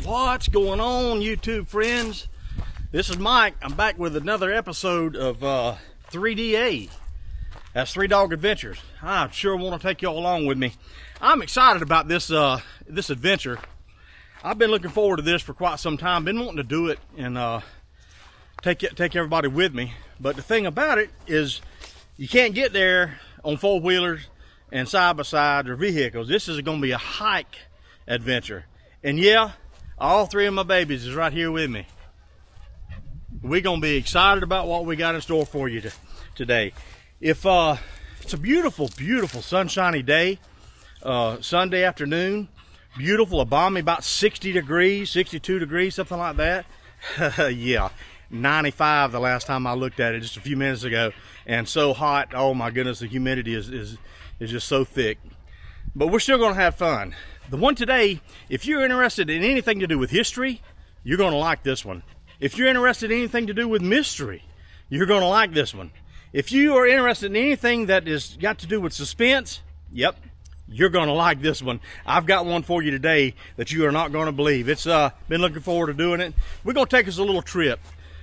What's going on, YouTube friends? This is Mike. I'm back with another episode of 3DA. That's Three Dog Adventures. I sure want to take y'all along with me. I'm excited about this this adventure. I've been looking forward to this for quite some time. Been wanting to do it and take everybody with me. But the thing about it is, you can't get there on four-wheelers and side-by-sides or vehicles. This is going to be a hike adventure. And yeah, all three of my babies is right here with me. We're going to be excited about what we got in store for you today. It's a beautiful, beautiful sunshiny day, Sunday afternoon. Beautiful, a balmy, about 60 degrees, 62 degrees, something like that. Yeah, 95 the last time I looked at it just a few minutes ago. And so hot, oh my goodness, the humidity is just so thick. But we're still going to have fun. The one today, if you're interested in anything to do with history, you're going to like this one. If you're interested in anything to do with mystery, you're going to like this one. If you are interested in anything that is got to do with suspense, yep, you're going to like this one. I've got one for you today that you are not going to believe. It's been looking forward to doing it. We're going to take us a little trip.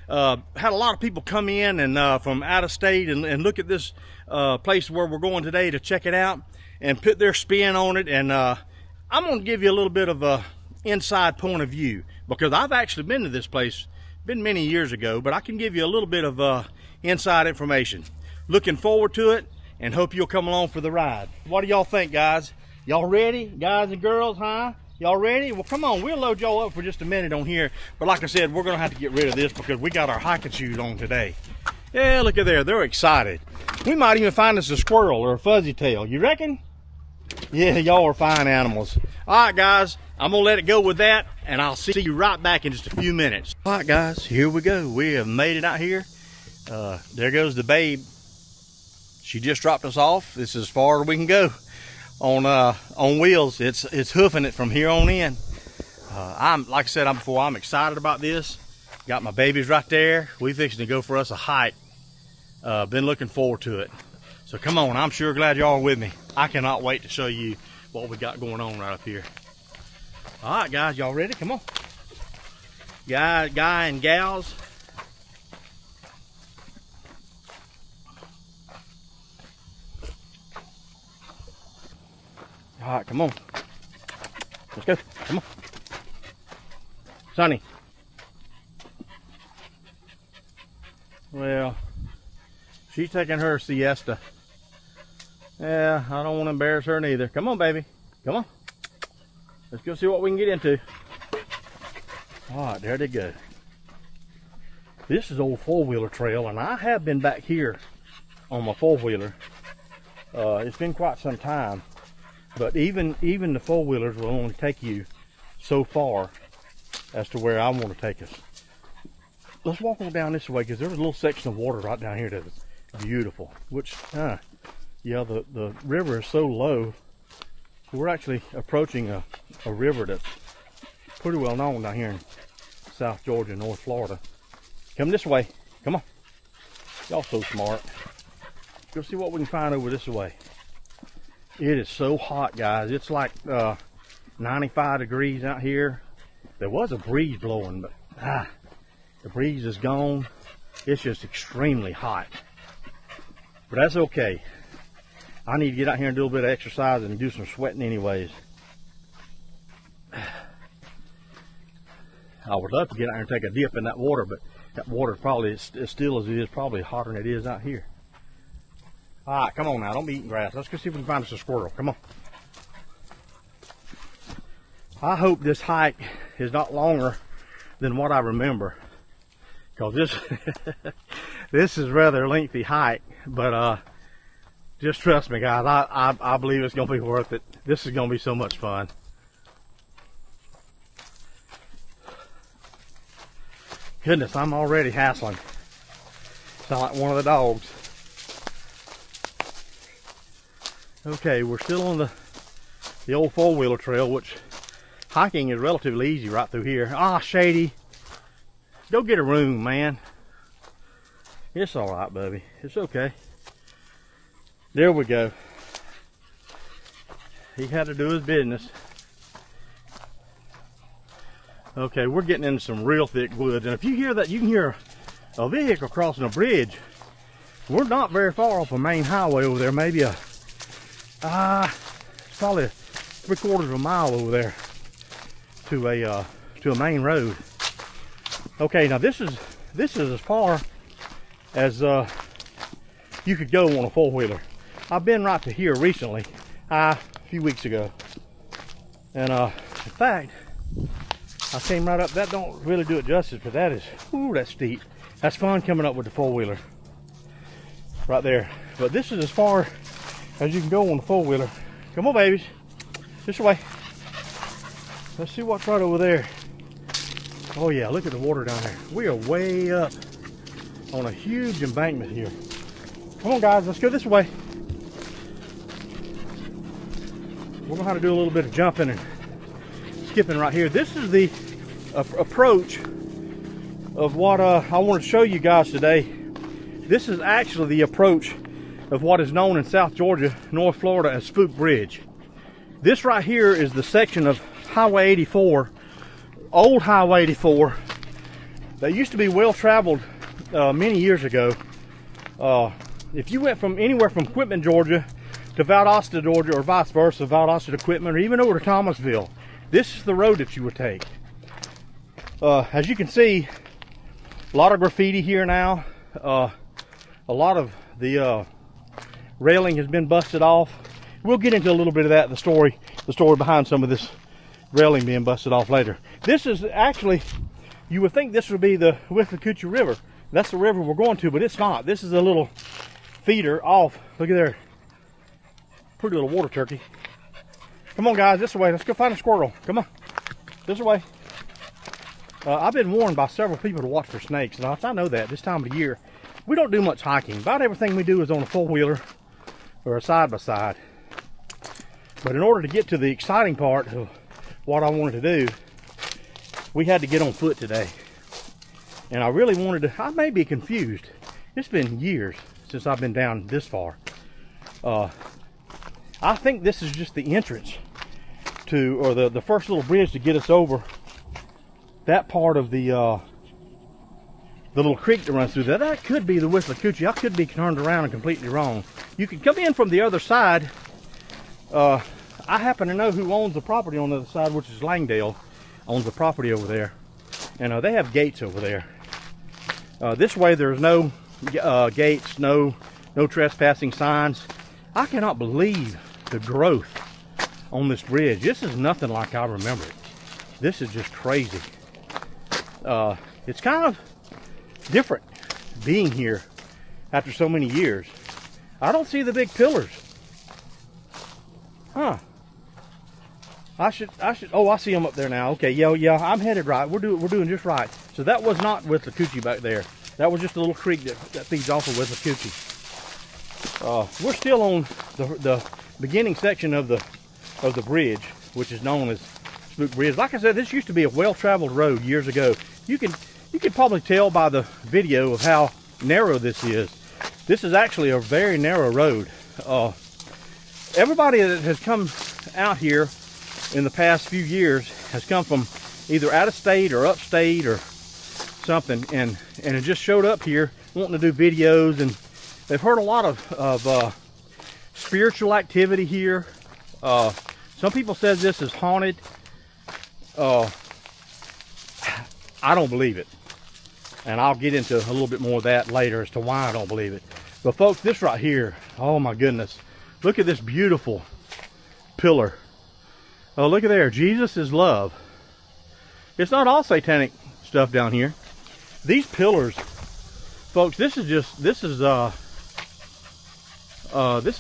Had a lot of people come in and from out of state and look at this place where we're going today to check it out and put their spin on it. And I'm going to give you a little bit of a inside point of view, because I've actually been to this place, been many years ago, but I can give you a little bit of inside information. Looking forward to it and hope you'll come along for the ride. What do y'all think, guys? Y'all ready, guys and girls, huh? Y'all ready? Well, come on, we'll load y'all up for just a minute on here. But like I said, we're gonna have to get rid of this because we got our hiking shoes on today. Yeah, look at there, they're excited. We might even find us a squirrel or a fuzzy tail, you reckon? Yeah, y'all are fine animals. All right, guys, I'm gonna let it go with that, and I'll see you right back in just a few minutes. All right, guys, here we go. We have made it out here. There goes the babe. She just dropped us off. This is as far as we can go on wheels. It's hoofing it from here on in. Like I said before, I'm excited about this. Got my babies right there. We fixing to go for us a hike. Been looking forward to it. So come on, I'm sure glad y'all are with me. I cannot wait to show you what we got going on right up here. All right, guys, y'all ready? Come on. Guy and gals. All right, come on. Let's go. Come on. Sonny. Well, she's taking her siesta. Yeah, I don't want to embarrass her neither. Come on, baby. Come on. Let's go see what we can get into. All right, there they go. This is old four-wheeler trail, and I have been back here on my four-wheeler. It's been quite some time. But even the four-wheelers will only take you so far as to where I want to take us. Let's walk on down this way, because there's a little section of water right down here that's beautiful. Which, yeah, the river is so low. We're actually approaching a river that's pretty well known down here in South Georgia, North Florida. Come this way. Come on. Y'all so smart. Go see what we can find over this way. It is so hot, guys. It's like 95 degrees out here. There was a breeze blowing, but the breeze is gone. It's just extremely hot. But that's okay. I need to get out here and do a little bit of exercise and do some sweating anyways. I would love to get out here and take a dip in that water, but that water probably is as still as it is, probably hotter than it is out here. All right, come on now, don't be eating grass. Let's go see if we can find us a squirrel. Come on. I hope this hike is not longer than what I remember, because this is rather a lengthy hike. But just trust me, guys. I believe it's gonna be worth it. This is gonna be so much fun. Goodness, I'm already hassling. Sound like one of the dogs. Okay, we're still on the old four-wheeler trail, which hiking is relatively easy right through here. Ah, Shady, go get a room, man. It's all right, baby. It's okay. There we go. He had to do his business. Okay, we're getting into some real thick woods, and if you hear that, you can hear a vehicle crossing a bridge. We're not very far off a main highway over there, maybe it's probably 3/4 of a mile over there to a main road. Okay, now this is as far as you could go on a four-wheeler. I've been right to here recently, a few weeks ago, and in fact, I came right up. That don't really do it justice, but that is, ooh, that's steep. That's fun coming up with the four-wheeler right there. But this is as far as you can go on the four-wheeler. Come on, babies, this way. Let's see what's right over there. Oh yeah, look at the water down there. We are way up on a huge embankment here. Come on, guys, let's go this way. We're gonna have to do a little bit of jumping and skipping right here. This is the approach of what I want to show you guys today. This is actually the approach of what is known in South Georgia, North Florida as Spook Bridge. This right here is the section of Highway 84, old Highway 84, that used to be well traveled many years ago. If you went from anywhere from Quitman, Georgia to Valdosta, Georgia, or vice versa, Valdosta to Quitman, or even over to Thomasville, this is the road that you would take. As you can see, a lot of graffiti here now. A lot of the railing has been busted off. We'll get into a little bit of that, the story behind some of this railing being busted off later. This is actually, you would think this would be the Withlacoochee River. That's the river we're going to, but it's not. This is a little feeder off. Look at there. Pretty little water turkey. Come on, guys, this way. Let's go find a squirrel. Come on, this way. I've been warned by several people to watch for snakes. Now, I know that this time of year, we don't do much hiking. About everything we do is on a four-wheeler or a side-by-side. But in order to get to the exciting part of what I wanted to do, we had to get on foot today. And I really wanted to, I may be confused. It's been years since I've been down this far. I think this is just the entrance to, or the first little bridge to get us over that part of the little creek that runs through there. That could be the Withlacoochee. I could be turned around and completely wrong. You can come in from the other side. I happen to know who owns the property on the other side, which is Langdale, owns the property over there. And they have gates over there. This way there's no gates, no trespassing signs. I cannot believe the growth on this bridge. This is nothing like I remember it. This is just crazy. It's kind of different being here after so many years. I don't see the big pillars. Huh. Oh, I see them up there now. Okay, yeah, I'm headed right. We're doing just right. So that was not Withlacoochee back there. That was just a little creek that feeds off of Withlacoochee. We're still on the beginning section of the bridge, which is known as Spook Bridge. Like I said, this used to be a well-traveled road years ago. You could probably tell by the video of how narrow this is. This is actually a very narrow road. Everybody that has come out here in the past few years has come from either out of state or upstate or something, and it just showed up here wanting to do videos, and they've heard a lot of spiritual activity here. Some people said this is haunted. I don't believe it, and I'll get into a little bit more of that later as to why I don't believe it. But folks, this right here, oh my goodness, look at this beautiful pillar. Oh, look at there, Jesus is love. It's not all satanic stuff down here. These pillars, folks, this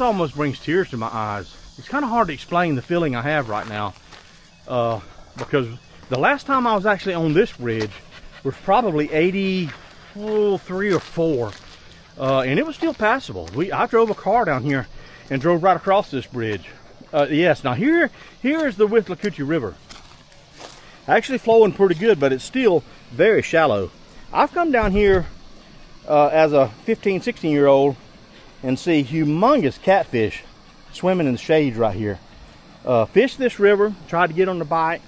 almost brings tears to my eyes. It's kind of hard to explain the feeling I have right now, because the last time I was actually on this bridge was probably 83 or 4, and it was still passable. I drove a car down here and drove right across this bridge. Yes, now here is the Withlacoochee River. Actually flowing pretty good, but it's still very shallow. I've come down here as a 15, 16-year-old and see humongous catfish swimming in the shade right here. Fished this river, tried to get on the bite.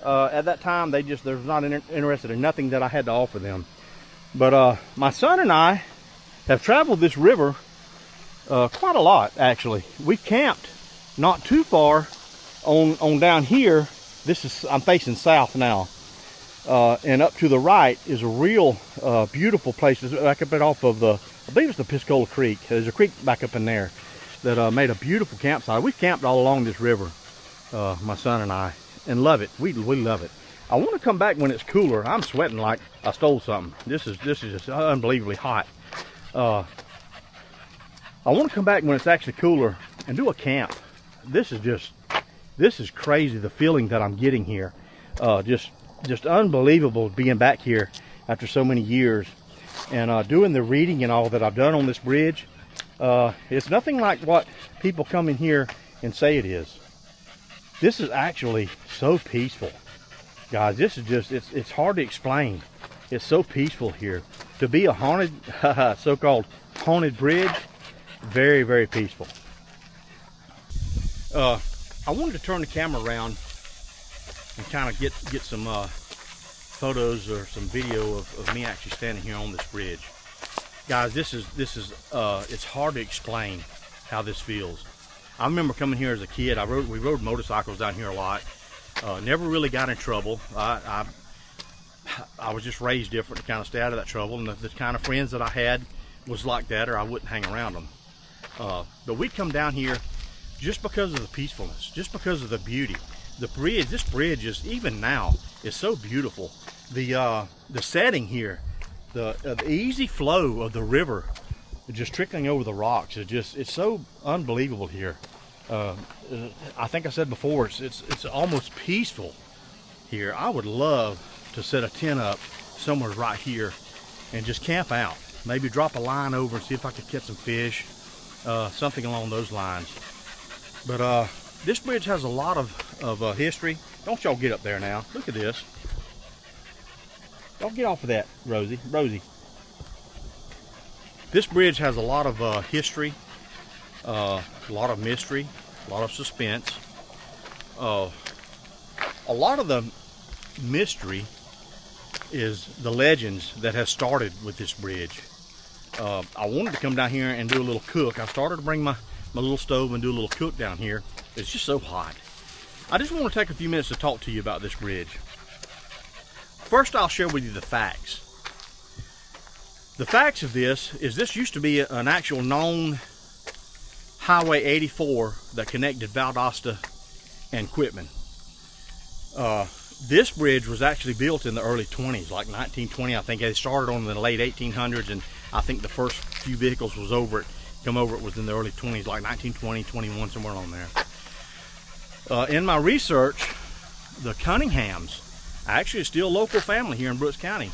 At that time, they was not interested in nothing that I had to offer them. But my son and I have traveled this river quite a lot, actually. We've camped not too far on down here. I'm facing south now. And up to the right is a real beautiful place. It's back up off of I believe it's the Piscola Creek. There's a creek back up in there that made a beautiful campsite. We've camped all along this river, my son and I, and love it. We love it. I want to come back when it's cooler. I'm sweating like I stole something. This is just unbelievably hot. I want to come back when it's actually cooler and do a camp. This is crazy, the feeling that I'm getting here. Just unbelievable being back here after so many years and doing the reading and all that I've done on this bridge. It's nothing like what people come in here and say it is. This is actually so peaceful, guys. This is just, it's hard to explain. It's so peaceful here. To be a haunted, so-called haunted bridge, very, very peaceful. I wanted to turn the camera around and kind of get some photos or some video of me actually standing here on this bridge. Guys, this is it's hard to explain how this feels. I remember coming here as a kid. We rode motorcycles down here a lot. Never really got in trouble. I was just raised different to kind of stay out of that trouble, and the kind of friends that I had was like that, or I wouldn't hang around them. But we'd come down here just because of the peacefulness, just because of the beauty. This bridge is, even now, is so beautiful. The setting here, the easy flow of the river just trickling over the rocks, it's so unbelievable here. I think I said before, it's almost peaceful here. I would love to set a tent up somewhere right here and just camp out. Maybe drop a line over and see if I could catch some fish, something along those lines. But this bridge has a lot of history. Don't y'all get up there now. Look at this. Don't get off of that, Rosie. This bridge has a lot of history, a lot of mystery, a lot of suspense. A lot of the mystery is the legends that has started with this bridge. I wanted to come down here and do a little cook. I started to bring my little stove and do a little cook down here. It's just so hot. I just want to take a few minutes to talk to you about this bridge. First, I'll share with you the facts. The facts of this used to be an actual known Highway 84 that connected Valdosta and Quitman. This bridge was actually built in the early 20s, like 1920. I think they started on in the late 1800s, and I think the first few vehicles was come over it was in the early 20s, like 1920, 21, somewhere on there. In my research, the Cunninghams, actually it's still a local family here in Brooks County.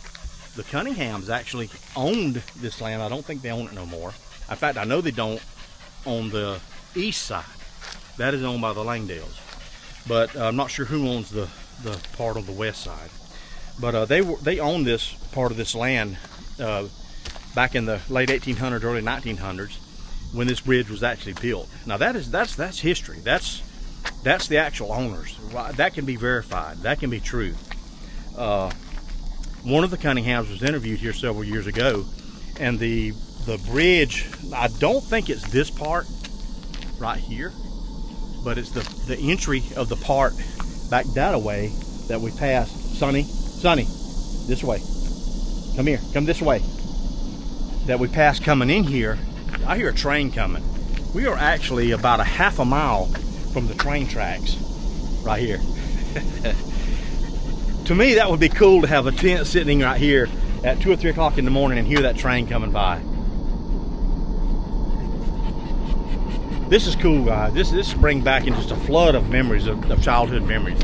The Cunninghams actually owned this land. I don't think they own it no more. In fact, I know they don't on the east side. That is owned by the Langdales. But I'm not sure who owns the part on the west side. But they owned this part of this land back in the late 1800s, early 1900s, when this bridge was actually built. Now that's history. That's the actual owners. That can be verified. That can be true. One of the Cunninghams was interviewed here several years ago, and the bridge, I don't think it's this part right here, but it's the entry of the part back that way that we passed. Sonny, this way. Come here, come this way. That we passed coming in here. I hear a train coming. We are actually about a half a mile from the train tracks right here. To me, that would be cool to have a tent sitting right here at 2 or 3 o'clock in the morning and hear that train coming by. This is cool, guys. This brings back in just a flood of memories, of childhood memories.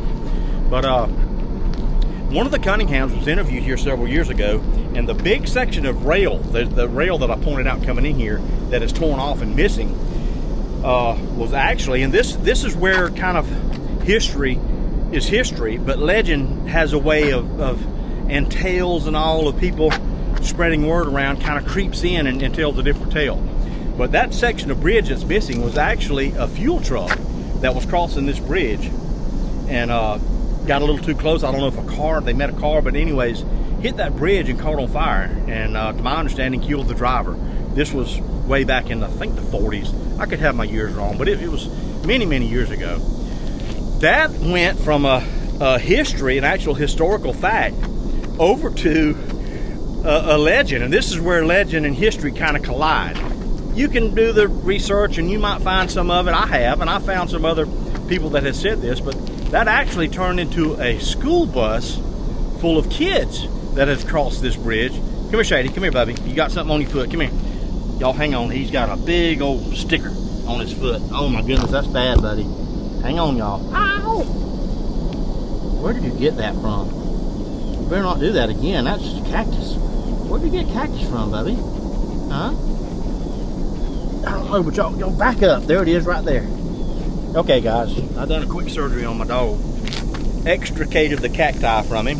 But one of the Cunninghams was interviewed here several years ago, and the big section of rail, the rail that I pointed out coming in here that is torn off and missing, was actually, and this is where kind of history is history, but legend has a way of and tales and all of people spreading word around kind of creeps in and tells a different tale. But that section of bridge that's missing was actually a fuel truck that was crossing this bridge, and got a little too close. I don't know if they met a car, but anyways, hit that bridge and caught on fire. And to my understanding, killed the driver. This was way back in, I think, the 40s. I could have my years wrong, but it was many, many years ago. That went from a history, an actual historical fact, over to a legend. And this is where legend and history kind of collide. You can do the research and you might find some of it. I have, and I found some other people that had said this, but that actually turned into a school bus full of kids that has crossed this bridge. Come here, Shady. Come here, Bubby. You got something on your foot. Come here. Y'all hang on. He's got a big old sticker on his foot. Oh my goodness, that's bad, buddy. Hang on, y'all. Ow! Where did you get that from? You better not do that again. That's cactus. Where did you get cactus from, Bubby? Huh? I don't know, but y'all back up. There it is right there. Okay, guys, I've done a quick surgery on my dog. Extricated the cacti from him.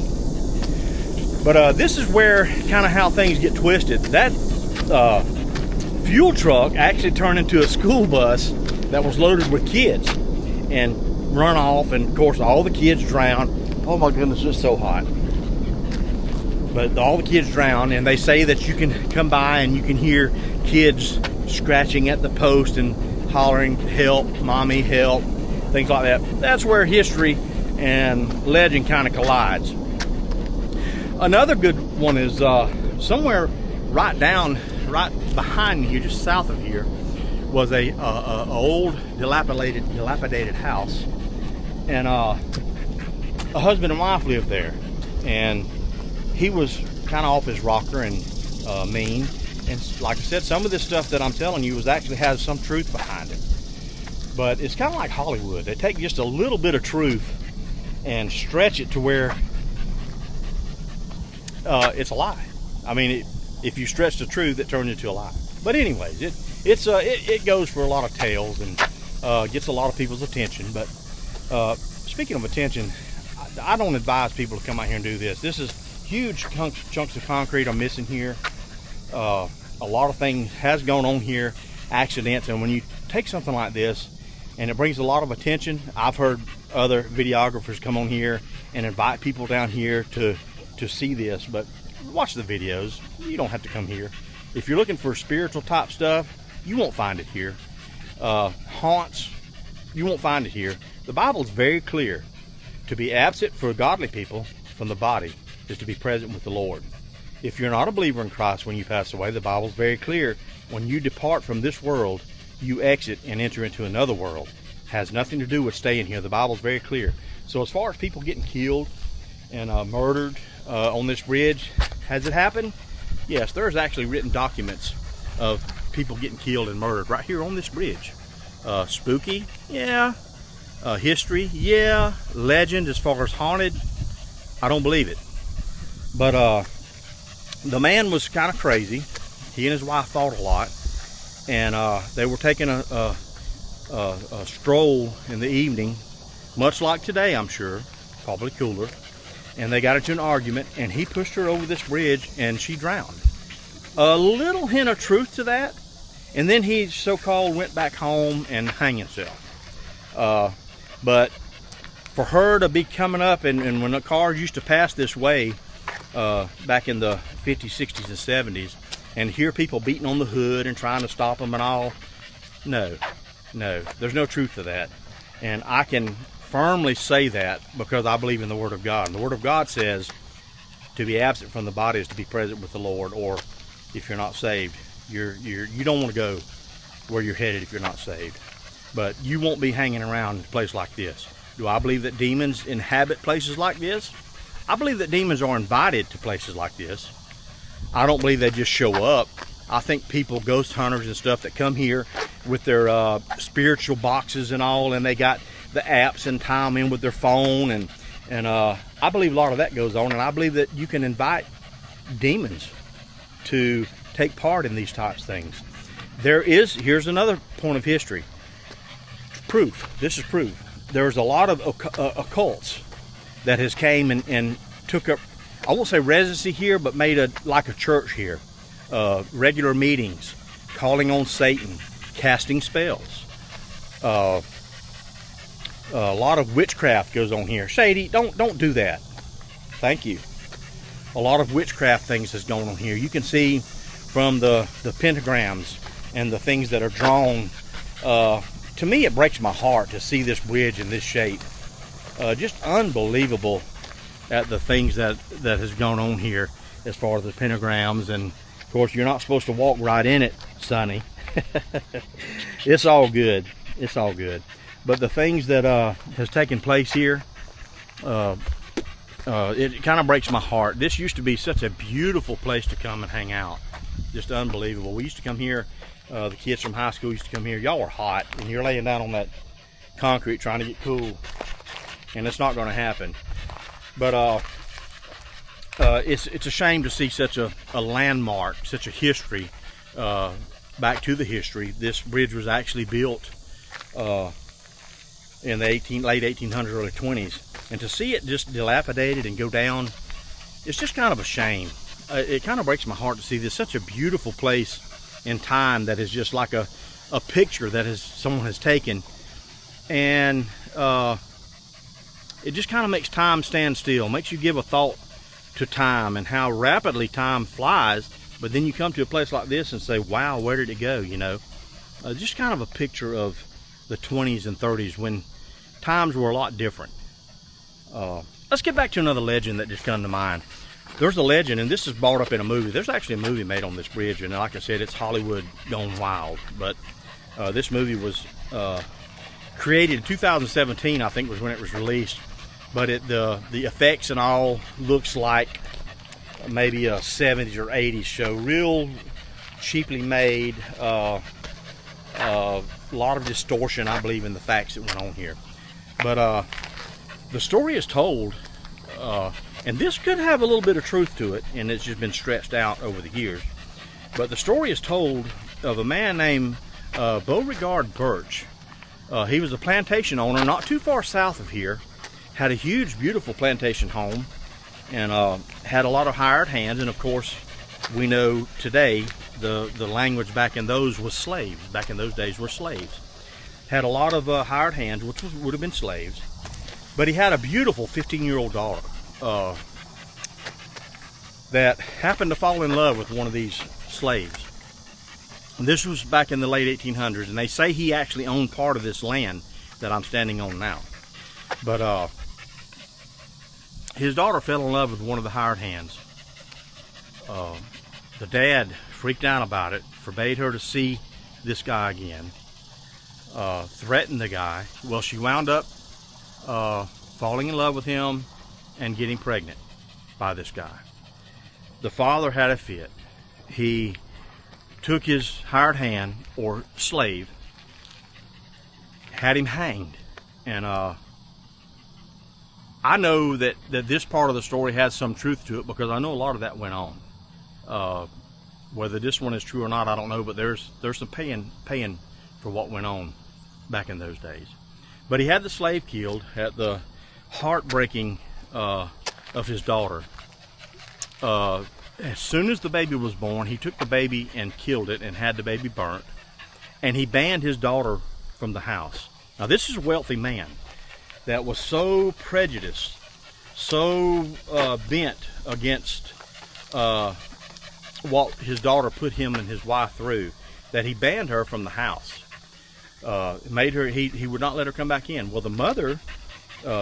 But this is where kind of how things get twisted. That fuel truck actually turned into a school bus that was loaded with kids and run off, and of course all the kids drowned. Oh my goodness, it's so hot. But all the kids drowned, and they say that you can come by and you can hear kids scratching at the post and hollering, help, mommy, help, things like that. That's where history and legend kind of collides. Another good one is somewhere right behind here, just south of here, was a old dilapidated house, and a husband and wife lived there, and he was kind of off his rocker and mean. And like I said, some of this stuff that I'm telling you actually has some truth behind it. But it's kind of like Hollywood. They take just a little bit of truth and stretch it to where it's a lie. I mean, if you stretch the truth, it turns into a lie. But anyways, it goes for a lot of tales and gets a lot of people's attention. But speaking of attention, I don't advise people to come out here and do this. This is huge chunks of concrete are missing here. A lot of things has gone on here, accidents, and when you take something like this and it brings a lot of attention, I've heard other videographers come on here and invite people down here to see this, but watch the videos. You don't have to come here. If you're looking for spiritual type stuff, you won't find it here. Haunts, you won't find it here. The Bible is very clear. To be absent for godly people from the body is to be present with the Lord. If you're not a believer in Christ when you pass away, the Bible's very clear. When you depart from this world, you exit and enter into another world. It has nothing to do with staying here. The Bible's very clear. So as far as people getting killed and murdered on this bridge, has it happened? Yes, there's actually written documents of people getting killed and murdered right here on this bridge. Spooky? Yeah. History? Yeah. Legend as far as haunted? I don't believe it. But the man was kind of crazy. He and his wife thought a lot, and they were taking a stroll in the evening, much like today, I'm sure, probably cooler, and they got into an argument, and he pushed her over this bridge, and she drowned. A little hint of truth to that, and then he so-called went back home and hung himself. But for her to be coming up, and when the cars used to pass this way, back in the 50s, 60s, and 70s, and hear people beating on the hood and trying to stop them and all, no, there's no truth to that. And I can firmly say that because I believe in the Word of God. And the Word of God says to be absent from the body is to be present with the Lord, or if you're not saved, you don't want to go where you're headed if you're not saved. But you won't be hanging around in a place like this. Do I believe that demons inhabit places like this? I believe that demons are invited to places like this. I don't believe they just show up. I think people, ghost hunters and stuff, that come here with their spiritual boxes and all, and they got the apps and tie them in with their phone, and I believe a lot of that goes on, and I believe that you can invite demons to take part in these types of things. Here's another point of history. Proof. This is proof. There's a lot of occults that has came and took up, I won't say residency here, but made like a church here. Regular meetings, calling on Satan, casting spells. A lot of witchcraft goes on here. Shady, don't do that. Thank you. A lot of witchcraft things is going on here. You can see from the pentagrams and the things that are drawn. To me, it breaks my heart to see this bridge in this shape. Just unbelievable at the things that has gone on here as far as the pentagrams. And of course, you're not supposed to walk right in it, Sonny. It's all good. It's all good. But the things that has taken place here, it kind of breaks my heart. This used to be such a beautiful place to come and hang out. Just unbelievable. We used to come here. The kids from high school used to come here. Y'all are hot, and you're laying down on that concrete trying to get cool, and it's not going to happen. But it's a shame to see such a landmark, such a history. Back to the history, this bridge was actually built in the late 1800s, early 20s, and to see it just dilapidated and go down, it's just kind of a shame. It kind of breaks my heart to see this, such a beautiful place in time that is just like a picture that someone has taken, and it just kind of makes time stand still, makes you give a thought to time and how rapidly time flies. But then you come to a place like this and say, wow, where did it go, you know? Just kind of a picture of the 20s and 30s when times were a lot different. Let's get back to another legend that just come to mind. There's a legend, and this is brought up in a movie. There's actually a movie made on this bridge, and like I said, it's Hollywood gone wild. But this movie was created in 2017, I think was when it was released. But the effects and all looks like maybe a 70s or 80s show. Real cheaply made. A lot of distortion, I believe, in the facts that went on here. But the story is told, and this could have a little bit of truth to it, and it's just been stretched out over the years. But the story is told of a man named Beauregard Birch. He was a plantation owner not too far south of here, had a huge, beautiful plantation home, and had a lot of hired hands. And of course, we know today the language back in those was slaves. Back in those days were slaves. Had a lot of hired hands, which would have been slaves. But he had a beautiful 15-year-old daughter that happened to fall in love with one of these slaves. And this was back in the late 1800s, and they say he actually owned part of this land that I'm standing on now. But his daughter fell in love with one of the hired hands. The dad freaked out about it, forbade her to see this guy again, threatened the guy. Well, she wound up falling in love with him and getting pregnant by this guy. The father had a fit. He took his hired hand, or slave, had him hanged. And I know that this part of the story has some truth to it, because I know a lot of that went on. Whether this one is true or not, I don't know, but there's some paying for what went on back in those days. But he had the slave killed at the heartbreaking of his daughter. As soon as the baby was born, he took the baby and killed it and had the baby burnt, and he banned his daughter from the house. Now, this is a wealthy man that was so prejudiced, so bent against what his daughter put him and his wife through, that he banned her from the house. Made her, he would not let her come back in. Well, the mother,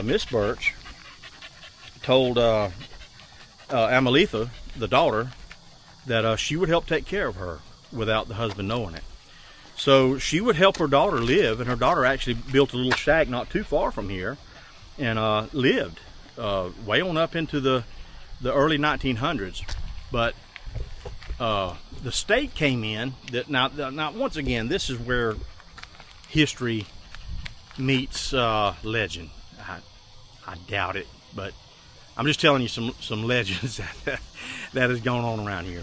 Miss Birch, told Amelitha, the daughter, that she would help take care of her without the husband knowing it. So she would help her daughter live, and her daughter actually built a little shack not too far from here, and lived way on up into the early 1900s. But the state came in. Now once again, this is where history meets legend. I doubt it, but I'm just telling you some legends that has gone on around here.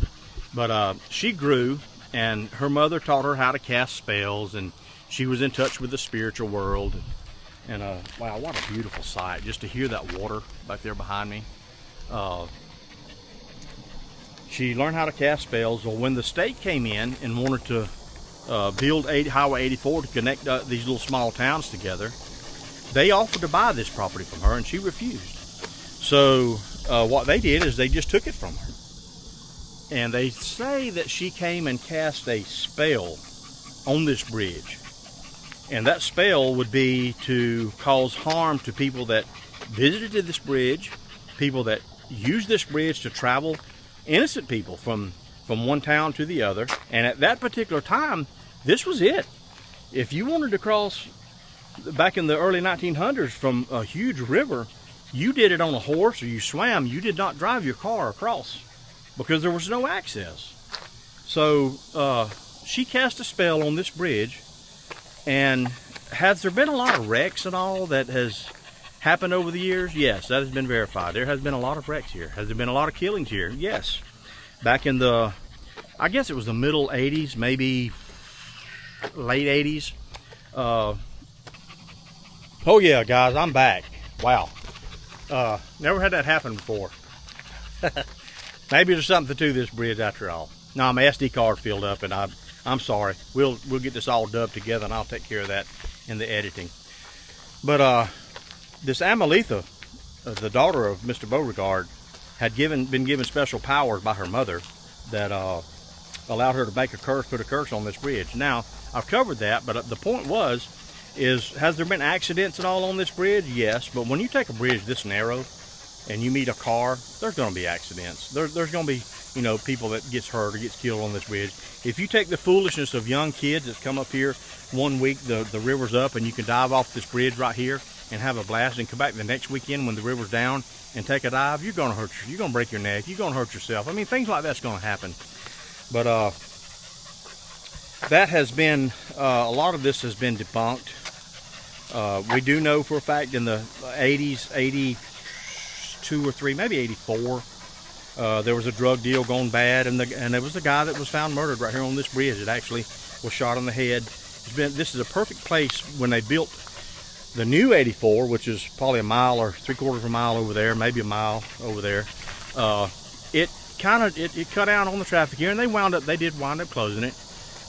But she grew, and her mother taught her how to cast spells, and she was in touch with the spiritual world. And wow, what a beautiful sight, just to hear that water back there behind me. She learned how to cast spells. Well, when the state came in and wanted to build Highway 84 to connect these little small towns together, they offered to buy this property from her, and she refused. So what they did is they just took it from her. And they say that she came and cast a spell on this bridge. And that spell would be to cause harm to people that visited this bridge, people that used this bridge to travel, innocent people from one town to the other. And at that particular time, this was it. If you wanted to cross back in the early 1900s from a huge river, you did it on a horse or you swam. You did not drive your car across because there was no access. So she cast a spell on this bridge. And has there been a lot of wrecks and all that has happened over the years? Yes, that has been verified. There has been a lot of wrecks here. Has there been a lot of killings here? Yes. Back in the, I guess it was the middle 80s, maybe late 80s. Oh yeah, guys, I'm back. Wow. Never had that happen before. Maybe there's something to this bridge after all. No, my SD card filled up, and I'm sorry. We'll get this all dubbed together, and I'll take care of that in the editing. But this Amelitha, the daughter of Mr. Beauregard, had been given special powers by her mother that allowed her to make a curse, put a curse on this bridge. Now, I've covered that, but the point has there been accidents and all on this bridge? Yes, but when you take a bridge this narrow and you meet a car, there's going to be accidents. There's going to be, you know, people that gets hurt or gets killed on this bridge. If you take the foolishness of young kids that come up here one week, the river's up, and you can dive off this bridge right here and have a blast, and come back the next weekend when the river's down and take a dive, you're going to break your neck, you're going to hurt yourself. I mean, things like that's going to happen. But that has been, a lot of this has been debunked. We do know for a fact in the 80s, 82 or 3, maybe 84, there was a drug deal gone bad, and there was a guy that was found murdered right here on this bridge. It actually was shot on the head. This is a perfect place when they built the new 84, which is probably a mile or 3/4 of a mile over there, maybe a mile over there. It cut out on the traffic here, and they did wind up closing it.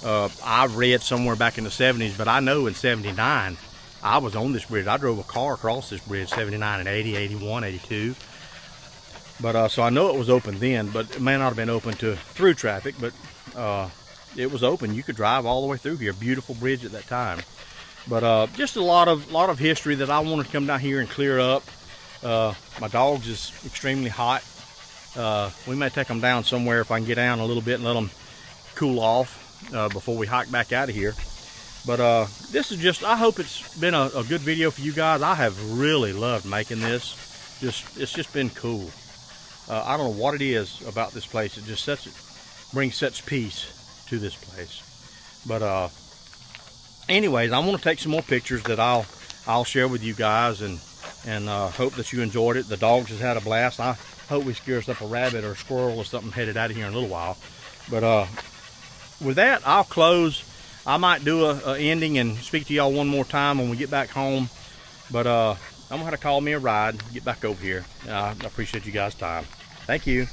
I read somewhere back in the 70s, but I know in 79 I was on this bridge. I drove a car across this bridge, 79 and 80, 81, 82. But so I know it was open then, but it may not have been open to through traffic, but it was open. You could drive all the way through here. Beautiful bridge at that time. But just a lot of history that I wanted to come down here and clear up. My dogs is extremely hot. We may take them down somewhere if I can get down a little bit and let them cool off before we hike back out of here. But this is just, I hope it's been a good video for you guys. I have really loved making this. It's just been cool. I don't know what it is about this place. It just brings such peace to this place. But anyways, I want to take some more pictures that I'll share with you guys, and hope that you enjoyed it. The dogs has had a blast. I hope we scare us up a rabbit or a squirrel or something headed out of here in a little while. But with that, I'll close. I might do a ending and speak to y'all one more time when we get back home. But I'm gonna have to call me a ride and get back over here. I appreciate you guys' time. Thank you.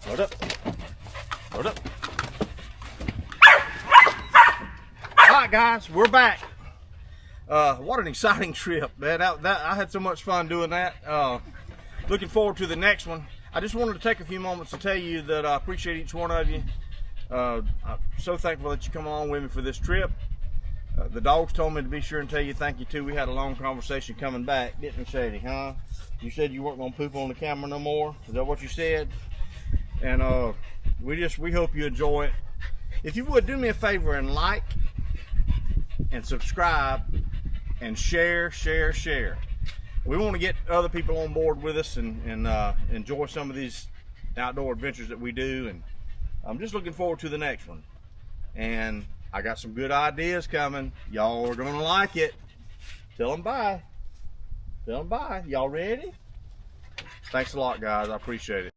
Load up. Load up. All right, guys, we're back. What an exciting trip, man. I had so much fun doing that. Looking forward to the next one. I just wanted to take a few moments to tell you that I appreciate each one of you. I'm so thankful that you come along with me for this trip. The dogs told me to be sure and tell you thank you too. We had a long conversation coming back, didn't we, Shady, huh? You said you weren't gonna poop on the camera no more. Is that what you said? And we hope you enjoy it. If you would do me a favor and like and subscribe and share. We want to get other people on board with us and enjoy some of these outdoor adventures that we do. And I'm just looking forward to the next one. And I got some good ideas coming. Y'all are gonna like it. Tell them bye. Tell them bye. Y'all ready? Thanks a lot, guys. I appreciate it.